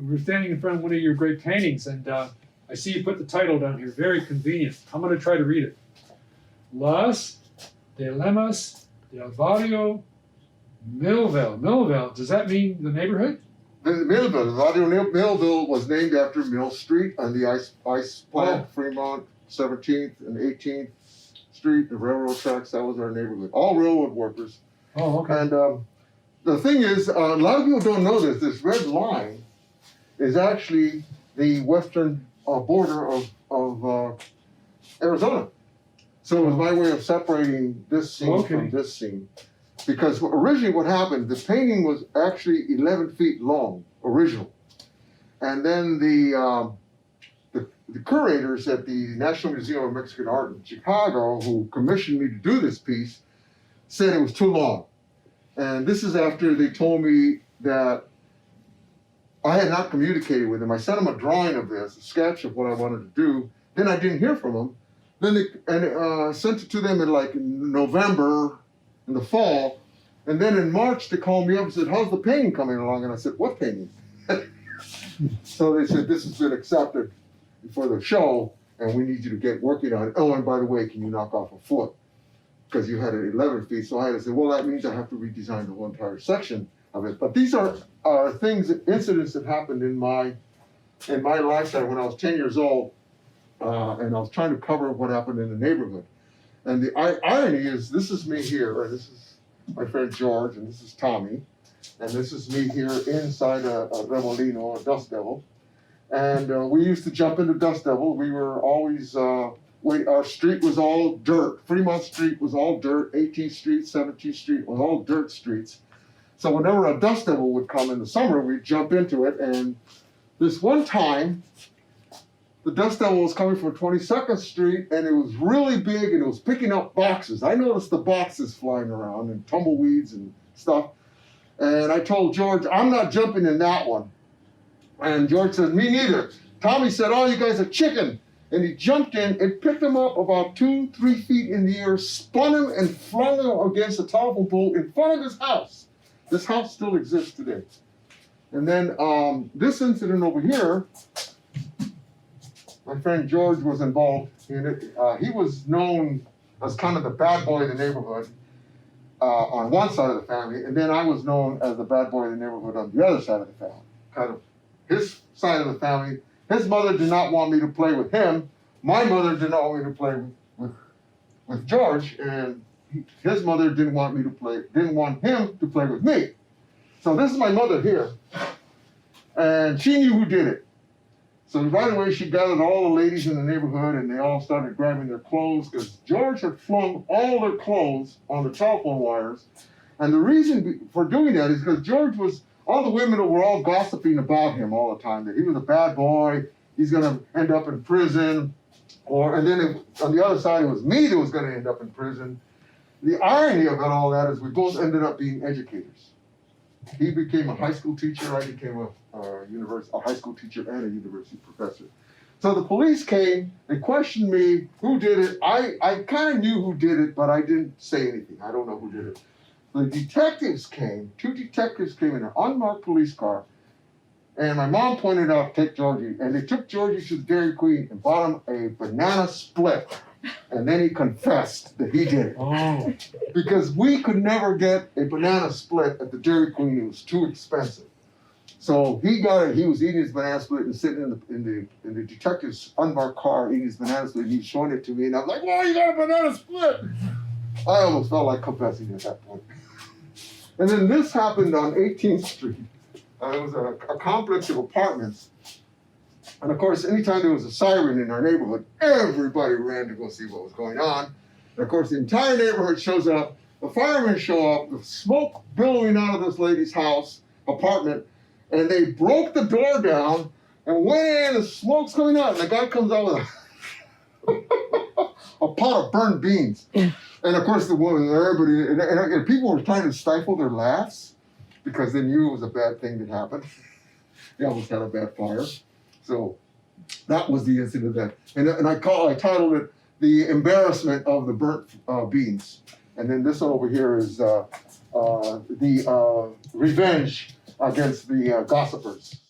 we're standing in front of one of your great paintings, and I see you put the title down here. Very convenient. I'm going to try to read it. Los Dilemas del Barrio Millvill. Millville. Does that mean the neighborhood? Millvill. Barrio Millvill was named after Mill Street on the ice plant, Fremont, 17th and 18th Street, the railroad tracks. That was our neighborhood. All railroad workers. Oh, okay. And the thing is, a lot of people don't know this. This red line is actually the western border of Arizona. So it was my way of separating this scene from this scene. Because originally what happened, the painting was actually 11 feet long, original. And then the curators at the National Museum of Mexican Art in Chicago, who commissioned me to do this piece, said it was too long. And this is after they told me that I had not communicated with them. I sent them a drawing of this, a sketch of what I wanted to do. Then I didn't hear from them. Then they sent it to them in like November, in the fall. And then in March, they called me up and said, how's the painting coming along? And I said, what painting? So they said, this has been accepted for the show, and we need you to get working on it. Oh, and by the way, can you knock off a foot? Because you had it 11 feet. So I had to say, well, that means I have to redesign the whole entire section of it. But these are things, incidents that happened in my lifetime when I was 10 years old, and I was trying to cover what happened in the neighborhood. And the irony is, this is me here, and this is my friend George, and this is Tommy, and this is me here inside a Remolino, a dust devil. And we used to jump into dust devil. We were always, our street was all dirt. Fremont Street was all dirt. 18th Street, 17th Street was all dirt streets. So whenever a dust devil would come in the summer, we'd jump into it. And this one time, the dust devil was coming from 22nd Street, and it was really big, and it was picking up boxes. I noticed the boxes flying around and tumbleweeds and stuff. And I told George, I'm not jumping in that one. And George said, me neither. Tommy said, oh, you guys are chicken. And he jumped in and picked him up about 2-3 feet in the air, spun him and flung him against a telephone pole in front of his house. This house still exists today. And then this incident over here, my friend George was involved in it. He was known as kind of the bad boy of the neighborhood on one side of the family, and then I was known as the bad boy of the neighborhood on the other side of the family. Kind of his side of the family. His mother did not want me to play with him. My mother did not want me to play with George, and his mother didn't want him to play with me. So this is my mother here, and she knew who did it. So right away, she gathered all the ladies in the neighborhood, and they all started grabbing their clothes, because George had flung all their clothes on the telephone wires. And the reason for doing that is because George all the women were all gossiping about him all the time, that he was a bad boy, he's gonna end up in prison, and then on the other side, it was me that was gonna end up in prison. The irony of all that is we both ended up being educators. He became a high school teacher, I became a high school teacher and a university professor. So the police came and questioned me, who did it? I kind of knew who did it, but I didn't say anything. I don't know who did it. The detectives came, 2 detectives came in an unmarked police car, and my mom pointed out, take Georgie, and they took Georgie to the Dairy Queen and bought him a banana split. And then he confessed that he did it. Oh. Because we could never get a banana split at the Dairy Queen, it was too expensive. So he got it, he was eating his banana split and sitting in the detective's unmarked car eating his banana split, and he's showing it to me, and I'm like, whoa, you got a banana split! I almost felt like confessing at that point. And then this happened on 18th Street. It was a complex of apartments. And of course, anytime there was a siren in our neighborhood, everybody ran to go see what was going on. And of course, the entire neighborhood shows up, the firemen show up, the smoke billowing out of this lady's apartment, and they broke the door down and went in, the smoke's coming out, and the guy comes out with a pot of burned beans. And of course, the woman, everybody, and people were trying to stifle their laughs because they knew it was a bad thing that happened. They almost had a bad fire. So that was the incident that, and I titled it "The Embarrassment of the Burnt Beans." And then this one over here is the revenge against the gossipers.